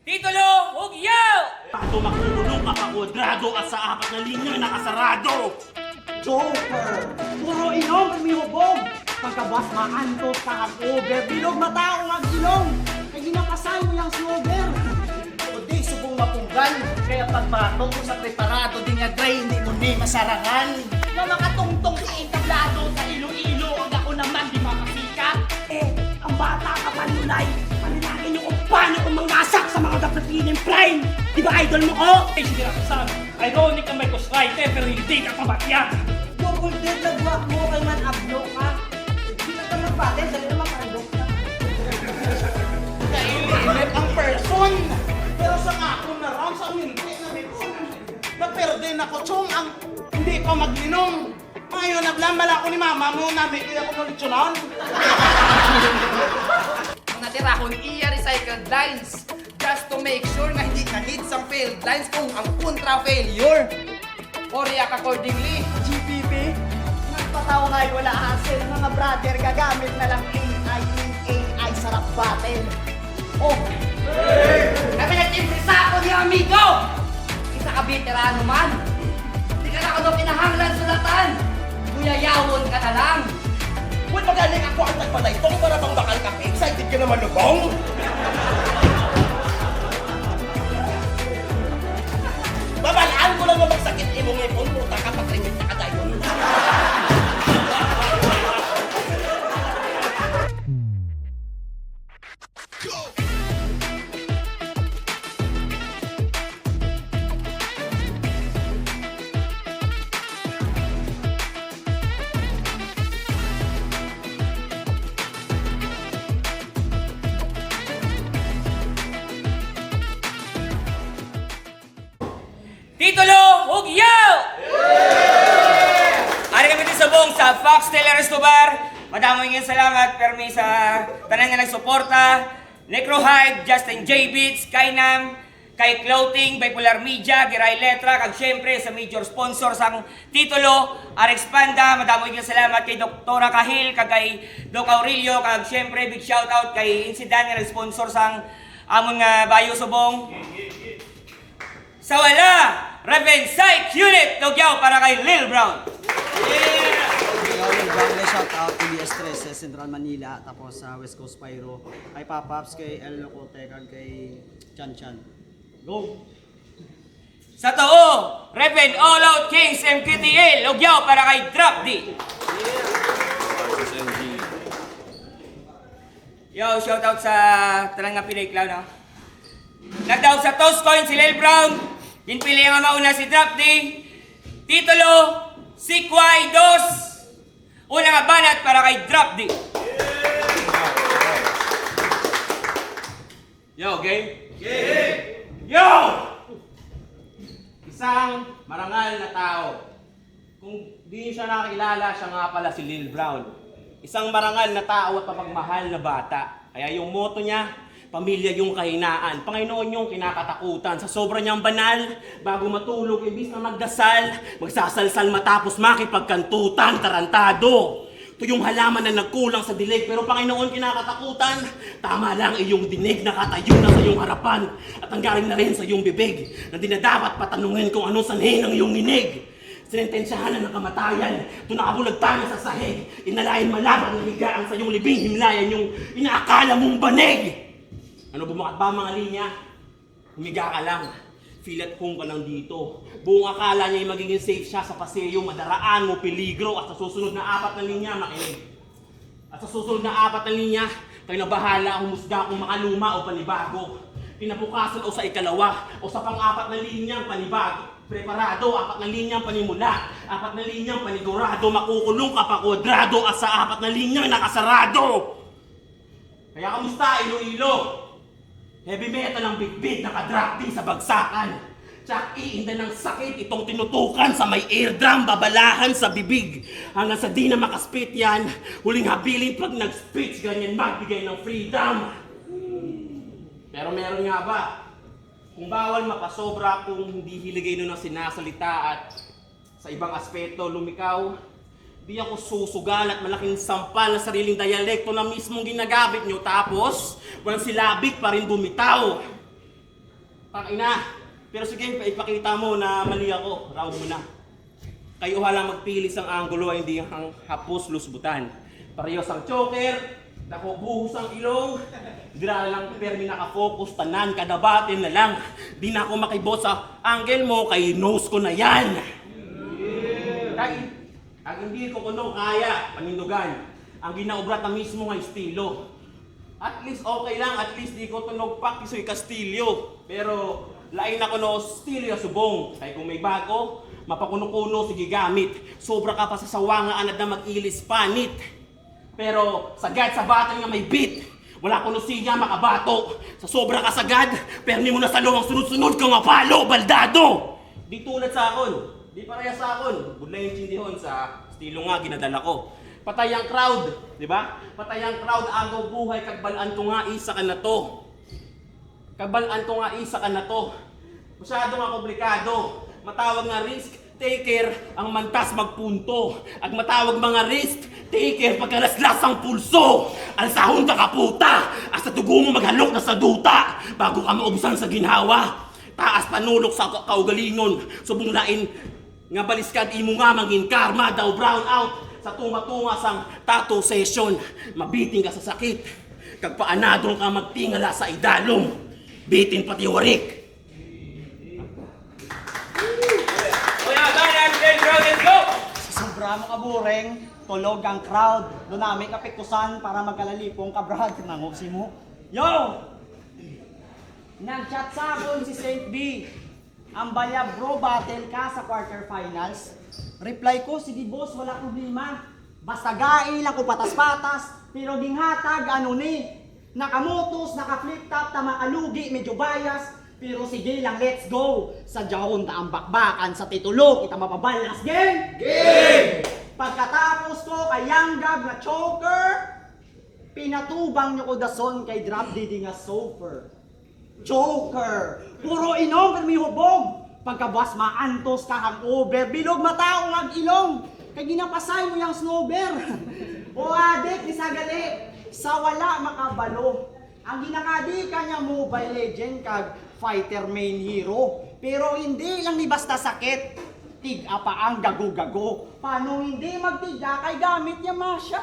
Titulo, Hugyaw! Pato makulong kapakwadrado at sa apat na linya nakasarado. Joker! Puro inom ang mihubog! Pagkabas maanto sa over, bilog mataong ang ilong! Kaya ginapasay mo yung slogan! Kundi subong mapunggan, kaya pagbatong ko sa preparado, di nga dry, hindi mo ni masarangan. Na makatungtong sa entablado, sa ilo-ilo, ang ako naman di makasikat. Ang bata ka panulay! Panilangin yung paano kung mangasak sa mga dapat prime! Di ba idol mo ko? Ay, sige lang saan. Ironic ang may ghostwriter pero hindi ka pabatyan. Double dead nagwak mo kay man ablo ka! Di na ka magbatin, dali naman kandok ka! Kailit ang person! Pero sa ako na round, sa hindi na nito. Naperde na ko, chong, ang hindi ko maglinom. Ngayon, naglambala ako ni mama mo, namin kaya ako nalitsunan. Ang natira ko iya recycled lines just to make sure na hindi na hits ang failed lines kung ang kontra failure. Or react accordingly. GPP, nagpataw ngayon wala hassle. Mga brother, gagamit na lang AI, sarap battle. Oh! Kami nagtimprisa ako ni amigo! Isa ka veterano man. Hindi ka na ako daw pinahanglan sulatan. Guyayawon ka na lang. Uy, magaling ako ang nagpadaitong para bang bakal ka. Excited ka naman, lubong? Babalaan ko lang na magsakit imong ipon. Puta ka, patringit na kadayon. Titulo, Hugyaw! Ari kami din sa buong sa Foxtel Escobar. Madaming ngayong salamat permi sa tanan nga nagsuporta. Necrohide, Justin J. Beats, Kainam, kay Clothing, Bipolar Media, Giray Letra, kag syempre sa major sponsor sang titulo, Arex Panda. Madaming ngayong salamat kay Doktora Kahil, kag kay Doc Aurelio, kag syempre big shoutout kay Insidan nga nag-sponsor sang amon nga Bayo Subong. Sa wala, Raven Psych Unit, Lugyaw para kay Lil Brown. Lil Brown, shout out to BS Tres sa Central Manila, tapos sa West Coast Pyro, kay Papaps, kay El Locote, kag kay Chan Chan. Go! Sa too, Raven All Out Kings MQTL, Lugyaw para kay Drop D. Yo, shout out sa talang nga Pinay Clown, no? Nagdaog sa Toast Coin si Lil Brown. Pinpili ang mauna si Drop D. Titulo, Sikway Dos. Una nga banat para kay Drop D. Yo, game? Game! Yo! Isang marangal na tao. Kung di siya nakakilala, siya nga pala si Lil Brown. Isang marangal na tao at mapagmahal na bata. Kaya yung motto niya, pamilya yung kahinaan, Panginoon yung kinakatakutan. Sa sobra niyang banal, bago matulog, ibis na magdasal, magsasalsal matapos makipagkantutan, tarantado. Ito yung halaman na nagkulang sa dilig, pero Panginoon kinakatakutan. Tama lang iyong dinig, nakatayo na sa iyong harapan. At ang galing na rin sa iyong bibig, na di na dapat patanungin kung anong sanhin ng iyong inig. Sinentensyahan na ng kamatayan, ito nakabulag tayo sa sahig. Inalayan malabang na higaan sa iyong libing, himlayan yung inaakala mong banig. Ano bumakat ba mga linya? Humiga ka lang. Feel at home ka lang dito. Buong akala niya ay magiging safe siya sa paseo, madaraan mo, peligro, at sa susunod na 4 na linya, makinig. At sa susunod na 4 na linya, kayo na bahala humusga kung makaluma o panibago. Pinabukasan o sa ikalawa, o sa pang-4 na linyang panibago. Preparado, 4 na linyang panimula, 4 na linyang panigurado, makukulong ka pa kwadrado, at sa 4 na linyang nakasarado. Kaya kamusta, Iloilo? Heavy metal ang bitbit nakadrakting sa bagsakan. Tsak iinda ng sakit itong tinutukan sa may eardrum, babalahan sa bibig. Hanggang sa di na makaspit yan, huling habilin pag nag-speech, ganyan magbigay ng freedom. Pero meron nga ba? Kung bawal mapasobra kung hindi hiligay nun ang sinasalita at sa ibang aspeto lumikaw, di ako susugal at malaking sampal na sariling dialekto na mismong ginagamit nyo tapos walang silabik pa rin bumitaw. Tangina. Pero sige, ipakita mo na mali ako. Round mo na. Kayo halang magpili sang anggulo ay hindi ang hapos lusbutan. Parehas ang choker, dako buhos ang ilong. Dira lang permi nakafocus tanan kadabatin na lang. Di na ako makibot sa angle mo kay nose ko na yan. Kag hindi ko kuno kaya panindugan. Ang ginaobra ta mismo nga estilo. At least okay lang, at least di ko tunog pa kisoy Castillo. Pero lain ako no estilo subong. Kaya kung may bago, mapakuno-kuno sige gamit. Sobra ka pa sa sawa nga anad na mag-ilis panit. Pero sagad sa batang nga may beat. Wala kuno siya makabato. Sa sobra ka sagad, permi mo na sa luwang sunod-sunod ka nga palo, baldado. Di tulad sa akon, di pareha sa akon. Budlay yung tindihon sa estilo nga ginadala ko. Patay ang crowd, di ba? Patay ang crowd, agaw buhay, kagbalaan ko nga isa ka na to. Kagbalaan ko nga isa ka na to. Masyado nga komplikado. Matawag nga risk taker ang mantas magpunto. Ag matawag mga risk taker pagkalaslas ang pulso. Alsahon ka kaputa, asa tugo mo maghalok na sa duta. Bago ka maubusan sa ginhawa. Taas panulok sa kaugalingon. Subong lain nga baliskad imo nga mangin karma daw brown out. Sa tunga-tunga sang tattoo session, mabiting ka sa sakit. Kag paanadong ka magtingala sa idalom, bitin pati warik. Kuya, ganan, then crowd, let's go! Sa sobra mo kabureng, tulog ang crowd. Doon namin kapikusan para magkalalipong kabrad. Nangusi mo. Yo! Nag-chat sa akin si Saint B. Ang balya bro, battle ka sa quarterfinals. Reply ko, sige boss, wala problema. Basta gai lang ko patas-patas. Pero ginghatag, ano ni? Nakamotos, naka-flip top, tamakalugi, medyo bias. Pero sige lang, let's go. Sa jahon na ang bakbakan sa titulo, kita mapabalas, game? Game! Pagkatapos ko kay Yanggab na choker, pinatubang niyo ko dason kay Drop Didi nga sofer. Joker! Puro inom, pero may hubog. Pagkabuas maantos ka hangover, bilog matao ng ilong. Kay ginapasay mo yung snowber. O adik, isagali, sa wala makabalo. Ang ginakadi kanya Mobile Legend kag fighter main hero. Pero hindi lang ni basta sakit. Tiga pa ang gago-gago. Paano hindi magtiga kay gamit niya masya?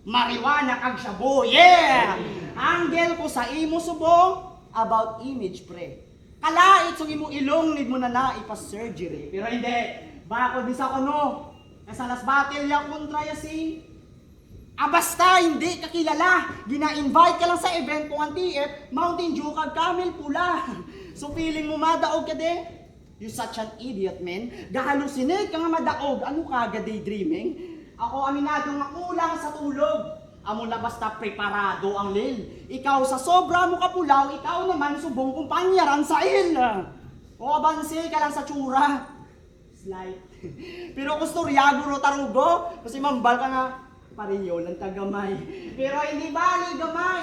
Mariwana kag shabu, yeah! Anggel ko sa imo subong about image pre. Kalait so imo ilong need mo na ipa-surgery. Pero hindi, bako di sa kuno. Nasa last battle ya kontra ya si basta hindi kakilala. Gina-invite ka lang sa event kung ang TF, Mountain Dew kag Camel Pula. So feeling mo madaog ka de? You such an idiot, man. Gahalusinate ka nga madaog. Ano ka daydreaming? Ako aminado nga kulang sa tulog. Amo na basta preparado ang lil. Ikaw sa sobra mo kapulaw, ikaw naman subong kumpanyaran sa il. O abanse ka lang sa tsura. Slight. Pero gusto riyago ro tarugo, kasi mambal ka nga pareyo ng tagamay. Pero hindi bali gamay.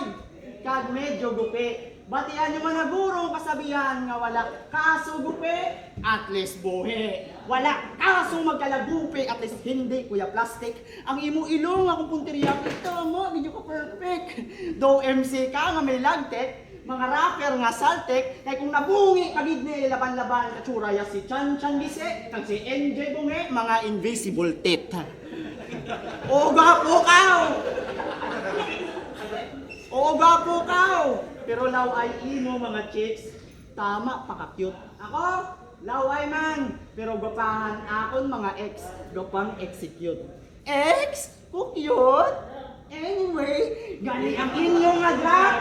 Kag medyo gupi. Batian nyo man na guro kasabihan nga wala kaso gupi, at least buhi. Wala kaso magkalagupi, at least hindi kuya plastic. Ang imo ilong akong punteriya, ito mo, medyo ka perfect. Though MC ka nga may lagtek, mga rapper nga saltek, kay kung nabungi pagid ni laban-laban katsura ya si Chan Chan Gise, kang si NJ Bungi, mga invisible tit. O gapo kaw! O gapo kaw! Pero law ay imo mga chicks, tama paka-cute. Ako, law ay man, pero gapahan akon mga ex, gapang execute. Ex? Ko cute? Anyway, gani ang inyong nga drop.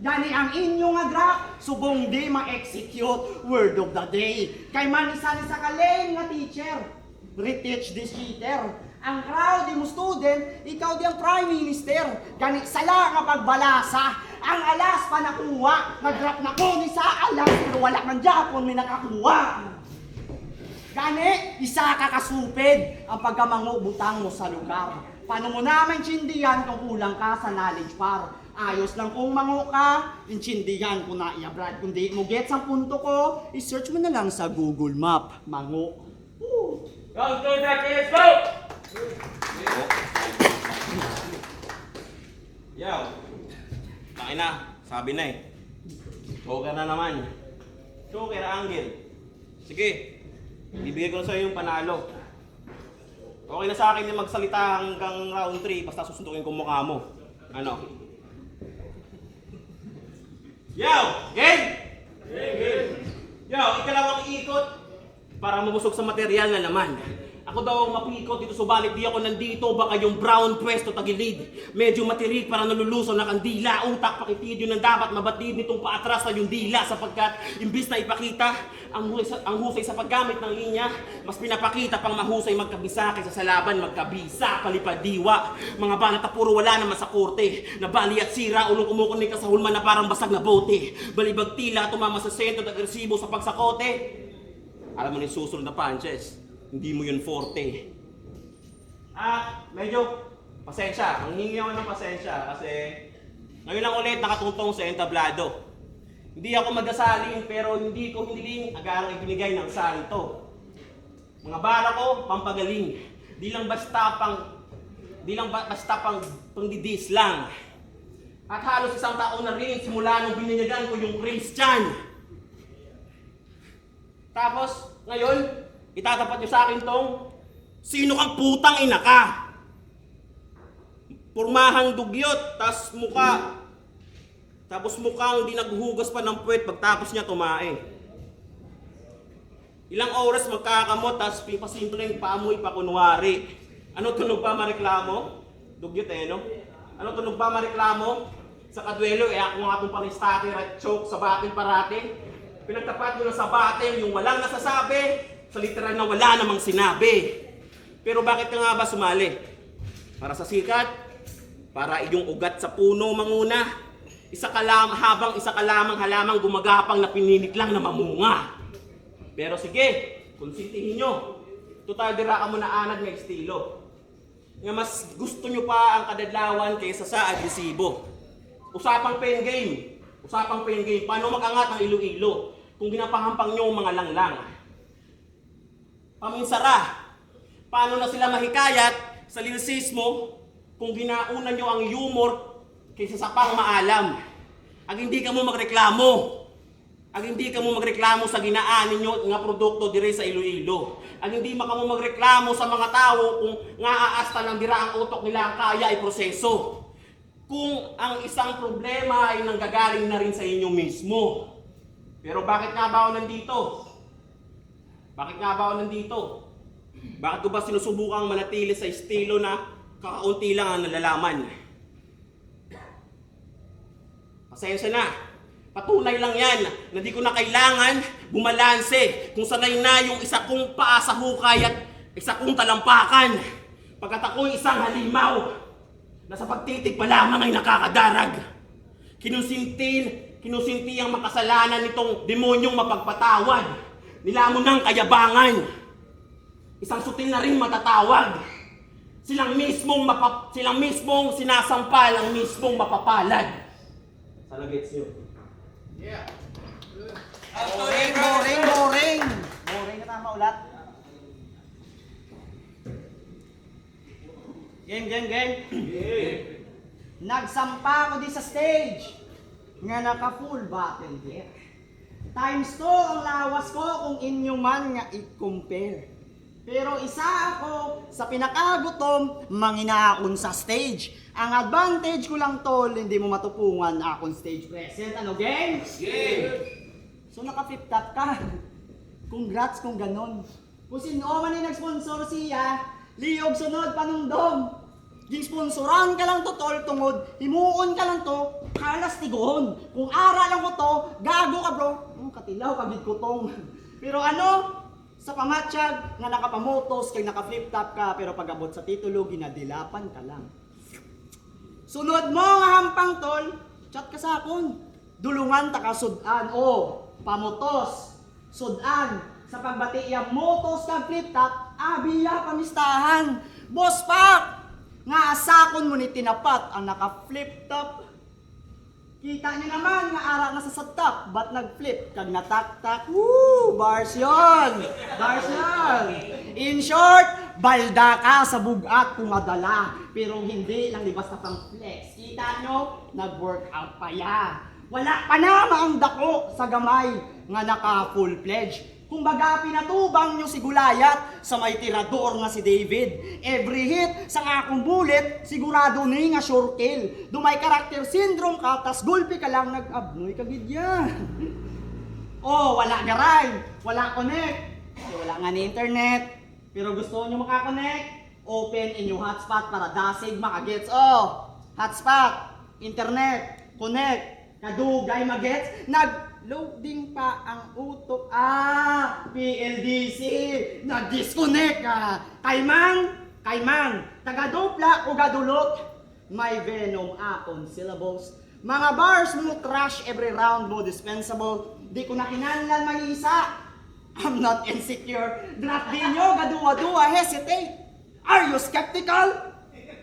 Gani ang inyong nga drop, subong di ma-execute. Word of the day. Kay manisan sa kaleng nga teacher, reteach this cheater. Ang crowd di mo student, ikaw di ang prime minister. Gani sala nga pagbalasa. Ang alas pa nakuha. Nag-drop na ko ni sa alas, pero wala man Japon may nakakuha. Gani, isa ka kasupid ang pagkamango butang mo sa lugar. Paano mo naman tsindihan kung kulang ka sa knowledge par? Ayos lang kung mango ka, intsindihan ko na i-abrad. Kung di mo gets ang punto ko, i-search mo na lang sa Google Map, mango. Round 2, let's go! Yaw, takin na, sabi na eh. Joker na naman. Joker, Angel. Sige, ibigay ko na sa'yo yung panalo. Okay na sa akin yung magsalita hanggang round 3 basta susundukin ko mukha mo. Ano? Yo! Game! Yo, ikalawang ikot para mabusog sa material na laman. Ako daw ang mapikot dito, subalit di ako nandito. Baka yung brown pwesto tagilid. Medyo matirik para nalulusaw na kandila. Utak pakitid yun ang dapat mabatid nitong paatras na yung dila. Sapagkat imbis na ipakita ang husay sa paggamit ng linya, mas pinapakita pang mahusay magkabisa kaysa sa laban magkabisa. Palipadiwa, mga banat na puro wala naman sa korte. Nabali at sira, ulong kumukunik ka sa hulman na parang basag na bote. Balibag tila, tumama sa sentro at agresibo sa pagsakote. Alam mo na yung susunod na punches. Hindi mo yun forte. Medyo pasensya. Ang hingi ako ng pasensya kasi ngayon lang ulit nakatungtong sa entablado. Hindi ako magdasalin pero hindi ko hiniling agarang ibinigay ng santo. Mga bara ko, pampagaling. Di lang basta pang pangdidis lang. At halos isang taon na rin simula nung bininyagan ko yung Christian. Tapos, ngayon, itatapat niyo sa akin tong, sino kang putang ina ka? Purmahang dugyot, tapos mukhang di naghuhugas pa ng puwet pagtapos niya tumae. Ilang oras magkakamot, tapos pipasimpleng paamoy pa kunwari. Ano tunog ba mareklamo? Dugyot no? Ano tunog ba mareklamo? Sa kadwelo, ako nga itong panistake at choke sa batil parati. Pinagtapat mo na sa batil yung walang nasasabi, sa literal na wala namang sinabi. Pero bakit ka nga ba sumali? Para sa sikat? Para iyong ugat sa puno manguna? Habang isa ka lamang halamang gumagapang na pinilit lang na mamunga. Pero sige, konsintihin nyo. Total dira ka mo na anad ng estilo. Nga mas gusto nyo pa ang kadadlawan kaysa sa agresibo. Usapang pen game. Paano makangat ng Iloilo kung ginapahampang nyo mga langlang? Paminsara, paano na sila mahikayat sa lirisismo kung ginauna nyo ang humor kaysa sa pang maalam? Ag hindi ka mo magreklamo sa ginaan ninyo nga produkto dire sa Iloilo. Ag hindi ka mo magreklamo sa mga tao kung nga aasta lang dira ang utok nila ang kaya ay proseso. Kung ang isang problema ay nanggagaling na rin sa inyo mismo. Pero bakit nga ba ako nandito? Bakit ko ba sinusubukang manatili sa estilo na kakaunti lang ang nalalaman? Pasensya na. Patunay lang yan na di ko na kailangan bumalanse kung sanay na yung isa kong paa sa hukay at isa kong talampakan. Pagkat ako'y isang halimaw na sa pagtitig pa lamang ay nakakadarag. Kinusinti ang makasalanan nitong demonyong mapagpatawad. Nilamon ng kayabangan. Isang sutil na rin matatawag. Silang mismong sinasampal ang mismong mapapalad. Sana gets nyo. Boring na tama ulat. Game. Nagsampa ako di sa stage. Nga naka-full battle gear. Times 2 ang lawas ko kung inyo man nga i-compare. Pero isa ako sa pinakagutom, manginaakon sa stage. Ang advantage ko lang tol, hindi mo matupungan akong stage present. Ano, game? Game! So naka-flip top ka. Congrats kung ganon. Kung sino man yung nag-sponsor siya, liog sunod panungdom. Ging sponsoran ka lang to tol tungod, himuon ka lang to, kalas tigoon. Kung ara lang ko to, gago ka bro. Katilaw, kagid ko tong. Pero ano, sa pamatsyag, nga nakapamotos, kay naka-flip top ka, pero pag abot sa titulo, ginadilapan ka lang. Sunod mo nga hampang tol, chat ka sa akon. Dulungan ta ka sudan, pamotos, sudan. Sa pagbati iya motos ka flip top, abiya pamistahan. Boss Pak, nga asakon mo ni tinapat ang naka-flip top. Kita niyo naman nga ara na sa satap, ba't nag-flip kag natak-tak? Woo! Bars yun! In short, balda ka sa bugat kung madala, pero hindi lang di basta pang flex. Kita nyo, nag-workout pa ya. Wala pa na ang dako sa gamay nga naka full pledge. Kumbaga pinatubang nyo si Gulayat sa may tirador nga si David. Every hit sa akong bullet, sigurado ni nga sure kill. Dumay karakter syndrome ka, tas gulpi ka lang nag-abnoy kagidya. Oh, wala garay, wala connect. Wala nga ni internet. Pero gusto nyo makakonect, open inyong hotspot para dasig makagets. Oh, hotspot, internet, connect, kadugay magets, nag-loading pa ang utok. PLDC, nag-disconnect ka. Kaymang, taga-dupla o gadulot, may venom akon syllables. Mga bars mo trash every round mo dispensable. Di ko na kinanlan mag-isa. I'm not insecure. Drop din nyo, gaduwa-duwa, hesitate. Are you skeptical?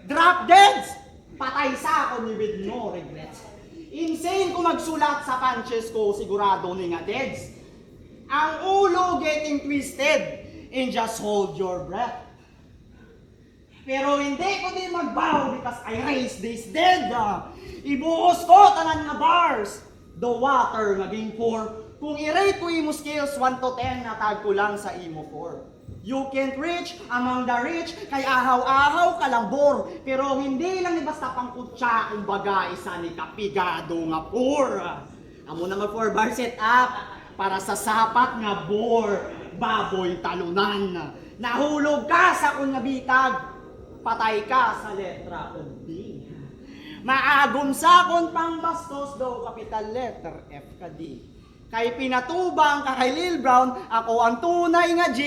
Drop deads. Patay sa ako ni with no regrets. Insane kung magsulat sa punches ko, sigurado ni nga deads. Ang ulo getting twisted, and just hold your breath. Pero hindi ko din magbaw because I raised this dead. Ibuhos ko tanan nga bars. The water naging pour. Kung i-rate ko imo skills 1 to 10, natag ko lang sa imo 4. You can't reach among the rich, kay ahaw-ahaw ka lang bor. Pero hindi lang ni basta pang kutsa, kumbaga isa ni kapigado nga poor. Amo na mag 4 bar set up para sa sapat nga bor, baboy talunan. Nahulog ka sa kun nga bitag, patay ka sa letra o D. Maagom sa kon pang bastos do capital letter F ka D. Kay pinatubang ka kay Lil Brown, ako ang tunay nga G.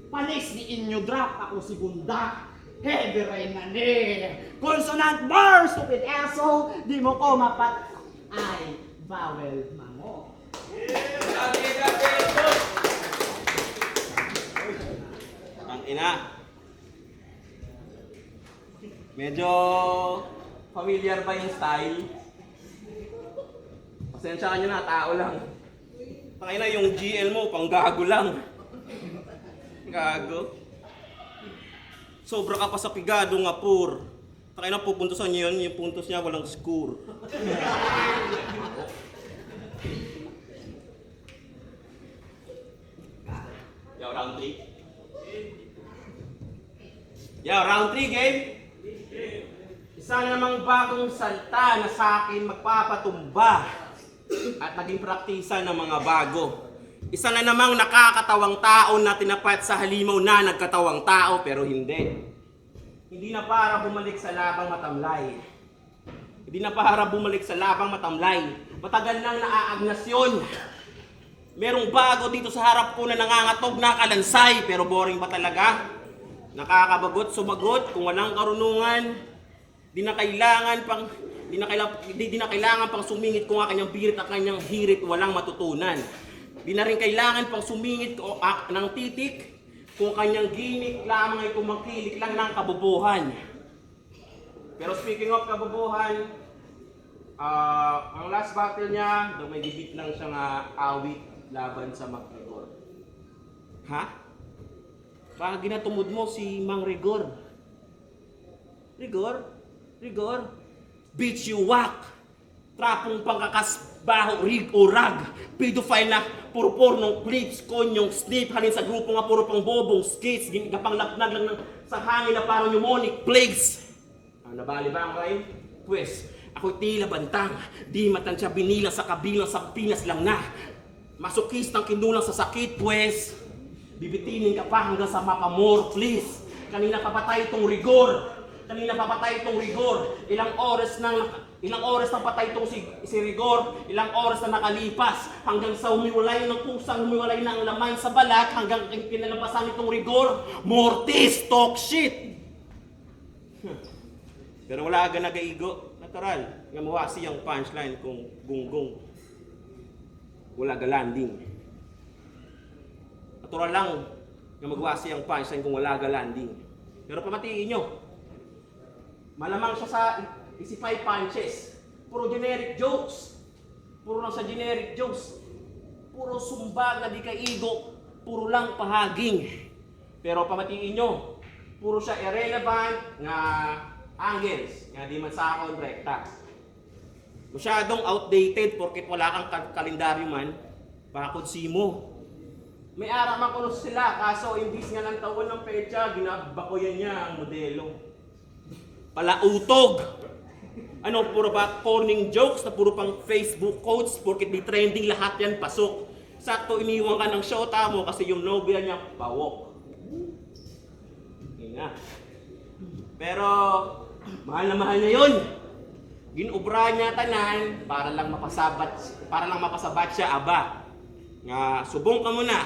Panis ni inyo drop, ako si Bunda. Heavy rain na ni. Consonant bar, stupid asshole. Di mo ko mapat. Ay, vowel mango. Ang ina. Medyo familiar ba yung style? Pasensya ka nyo na, tao lang. Tangina yung GL mo, pang gago lang. Gago. Sobra ka pa sa pigado nga pur. Tangina pupuntosan niyo yun, yung puntos niya walang score. Yo, round 3. Yo, round 3 game. Isa na namang bagong salta na sa akin magpapatumba at naging praktisa ng mga bago. Isa na namang nakakatawang tao na tinapat sa halimaw na nagkatawang tao pero hindi. Hindi na para bumalik sa labang matamlay. Hindi na para bumalik sa labang matamlay. Matagal nang naaagnasyon. Merong bago dito sa harap ko na nangangatog na kalansay pero boring ba talaga? Nakakabagot, sumagot kung walang karunungan. Di na kailangan pang sumingit kung ang kanyang birit at kanyang hirit walang matutunan. Di na rin kailangan pang sumingit ng titik kung kanyang gimmick lamang ay kumakilik lang ng kabubuhan. Pero speaking of kabubuhan, ang last battle niya, may debit lang siyang awit laban sa McGregor. Ha? Baka ginatumod mo si Mang Rigor. Rigor? Bitch you whack! Trapong pangkakasbaho, rig o rag. Pedophile na puro pornong clips, konyong snip. Halin sa grupo nga puro pang bobong skates. Gapanglapnag lang sa hangin na parang pneumonic plagues. Nabali ba ang rhyme? Pues, ako'y tila bantang. Di matansya binila sa kabilang sa Pinas lang na. Masokistang kinulang sa sakit, pues. Bibitinin ka pa hanggang sa mapamor, please. Kanina papatay itong Rigor. Ilang oras nang patay itong si Rigor. Ilang oras na nakalipas. Hanggang sa humiwalay ng pusang, humiwalay na ang laman sa balat. Hanggang kinalampasan itong Rigor. Mortis, talk shit! Pero wala ka nagaigo. Natural. Nga mawasi ang punchline kung gunggong. Wala ka landing. Natural lang nga magwasi ang punchline kung wala ka landing. Pero pamatiin nyo. Malamang siya sa isi 5 punches. Puro generic jokes. Puro lang sa generic jokes. Puro sumbag na di kaigo. Puro lang pahaging. Pero pamatiin nyo. Puro siya irrelevant nga angles. Nga di man sa akon rekta. Masyadong outdated porket wala kang kalendaryo man. Bakod mo. May ara man kuno sila, kaso imbis nga ng taon ng petsa, ginabakoyan niya ang modelo. Palautog! Ano, puro ba corning jokes na puro pang Facebook quotes porket di trending lahat yan pasok. Sakto iniwan ka ng shota mo kasi yung nobya niya pawok. Yun nga. Pero, mahal na mahal na yun. Ginubra niya tanan para lang mapasabat siya aba. Nga subong ka muna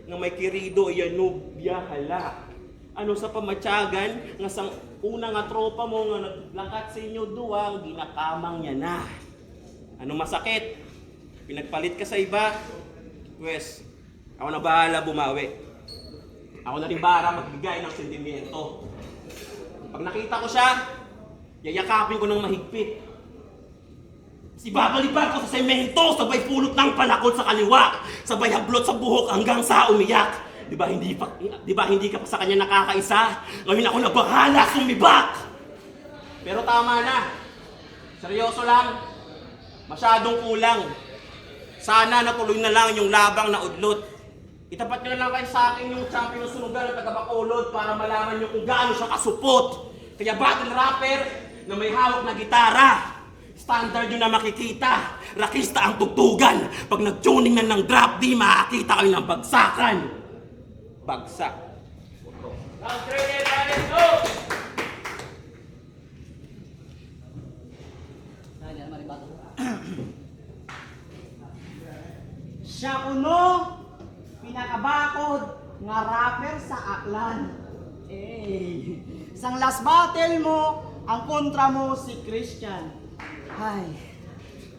nga may kirido iya nobya hala. Ano sa pamatyagan nga sang una nga tropa mo nga naglangkat sa inyo duwang ginakamang niya na. Ano masakit? Pinagpalit ka sa iba? Pwes, ako na bahala bumawi. Ako na rin bara magbigay ng sentimiento. Pag nakita ko siya, yayakapin ko ng mahigpit. Si babaliban ko sa semento, sabay pulot ng palakot sa kaliwa, sabay hablot sa buhok hanggang sa umiyak. Di ba hindi ka pa sa kanya nakakaisa? Ngayon ako na bahala sumibak! Pero tama na. Seryoso lang. Masyadong kulang. Sana natuloy na lang yung labang na udlot. Itapat nyo na lang kayo sa akin yung champion ng sunugan ng taga-Bacolod para malaman nyo kung gaano siya kasupot. Kaya battle rapper na may hawak na gitara. Standard nyo na makikita. Rakista ang tugtugan. Pag nag-tuning na ng drop D, makakita kayo ng bagsakan. Bagsak. Round 3, let's go! Siya kuno, pinakabakod nga rapper sa Aklan. Sang last battle mo, ang kontra mo si Christian. Ay,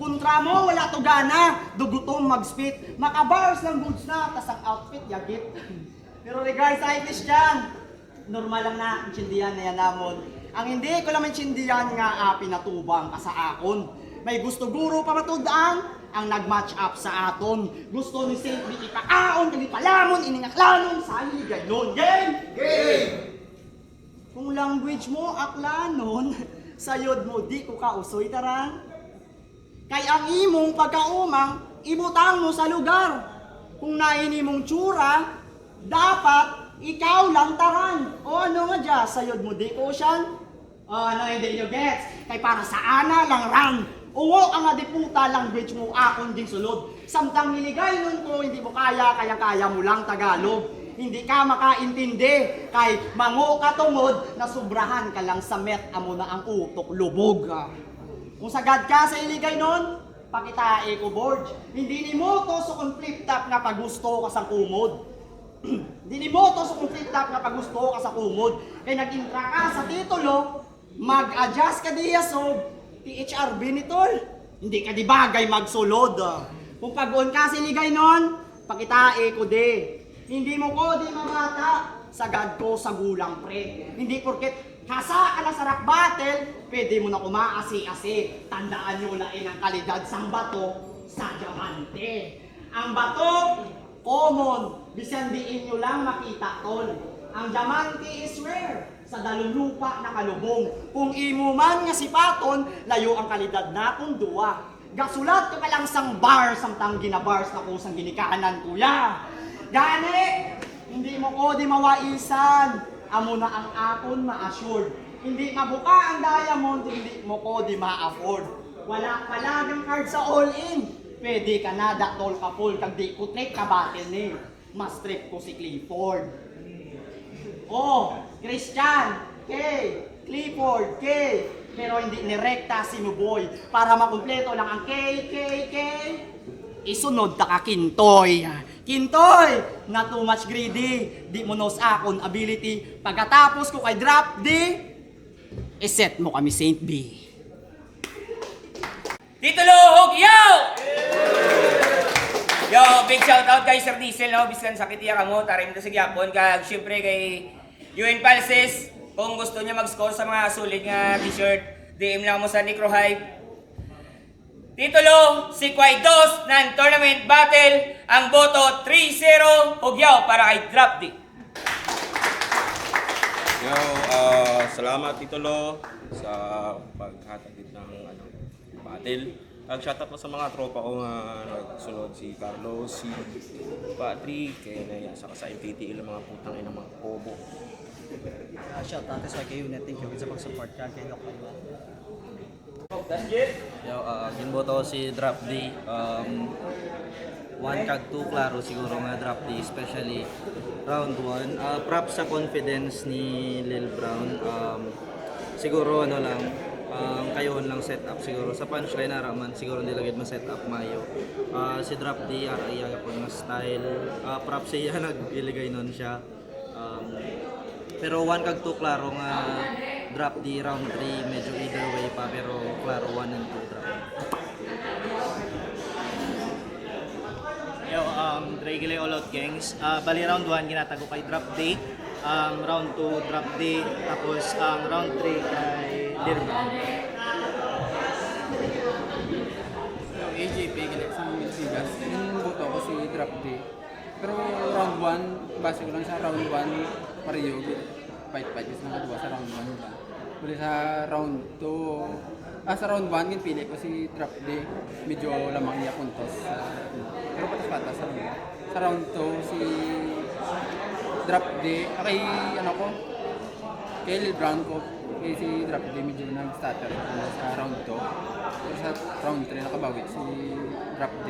kontra mo, wala to gana, dugutom mag-spit, makabars ng goods na, tas ang outfit, yagit. Pero regards sa Christian, normal lang na, intindihan na yan namon. Ang hindi ko lang intindihan nga pinatubang ka sa akon. May gusto guro pa matudaan, ang nag-match up sa aton. Gusto ni Saint B ipakaon, kanipalamon, iningaklanon, sali, ganon. Game! Game! Kung language mo, aklanon, sayod mo, di ko kausoy taran. Kay ang imong pagkaumang, ibutang mo sa lugar. Kung naini mong tsura, dapat ikaw lang taran. O ano nga dya, sayod mo, di ko siyan? O ano, hindi nyo gets? Kay para sa ana lang ran. Uwo ang adiputa language mo akon ding sulod. Samtang niligay nun ko, hindi mo kaya mo lang Tagalog. Hindi ka makaintindi, kay mango katungod na sobrahan ka lang sa met amo na ang utok lubog. Kung sagad ka sa iligay nun, pakitae ko board. Hindi ni mo to sa flip top nga pagusto ka sa kumod. Hindi ni mo to sa flip top nga pagusto ka sa kumod. Kaya nag-intra ka sa titulo, mag-adjust ka diya so THRB ni tol. Hindi ka di bagay magsulod. Kung pag-on ka siligay nun, pakitae ko di. Hindi mo ko di mamata, sagad ko sa gulang pre. Hindi porket hasa ka na sa rock battle, pwede mo na kumaasi-asi. Tandaan nyo lain ang kalidad sang bato sa diamante. Ang bato, common, bisan diin nyo lang makita tol. Ang diamante is rare, sa dalong lupa na kalubong. Kung imo man nga sipaton, layo ang kalidad naton duwa. Gasulat ka lang sang bar, samtang ginabars na ko sang ginikanan kuya. Gani, hindi mo ko di mawaisan. Amo na ang akon ma-assured. Hindi mabuka ang diamond, hindi mo ko di ma-afford. Wala palagang card sa all-in. Pwede ka na datol ka full, kag di ko trip ka battle ni. Mas trip ko si Clifford. Oh, Christian, K, Clifford, K. Pero hindi nirekta si Muboy. Para makumpleto lang ang K. Isunod ta ka Kintoy. Kintoy, na too much greedy. Di mo knows akon ability. Pagkatapos ko kay drop D, iset mo kami Saint B. Titulo, Hugyaw! Yo, big shout out kay Sir Diesel, no? Biskan sakit iya ka mo, tarim na sa gyapon. Kag syempre kay UN Pulses, kung gusto niya mag-score sa mga sulit nga t-shirt, DM lang mo sa Necro Hype. Titulo, si Kway Dos ng tournament battle, ang boto 3-0, Hugyaw para kay Drop D. Yo, salamat Titulo sa paghatagid ng battle. Shoutout po sa mga tropa ko nga nagsunod, si Carlos, si Patrick, kaya na saka sa MTT, ilang mga putang ina mga kobo. Shout out sa kay Unit. Thank you sa pag-support ka kay Lokal. Yo, ginboto ko si Drop D. 1 kag 2 klaro siguro nga Drop D, especially round 1. Props sa confidence ni Lil Brown. Siguro ano lang, kayon lang setup siguro. Sa punchline araman, siguro nilagid mo setup mayo. Si Drop D, iya po ng style. Props siya, nag-iligay nun siya. Pero 1 kag 2 klaro nga Drop D round 3, medyo either way pa, pero klaro 1 and 2 drop. Yo, Dre Gile All Out Gangs. Bali round 1 ginatago kay Drop D. Round 2 Drop D. Tapos round 3 kay Lil Brown. Yung AJP, Gile sa Milsigas. Yung boto ko si Drop D. Pero round 1, base ko lang sa round 1, Mario, fight-fight is nang sa round 1 ba. Muli sa round 2, sa round 1, pili ko si Drop D. Medyo lamang niya puntos. Pero patas-patas sa round 1. Sa round 2, si Drop D, kay ano ko, kay Lil Brown ko, kay si Drop D medyo nag-stutter sa round 2. Pero sa round 3, nakabawi si Drop D.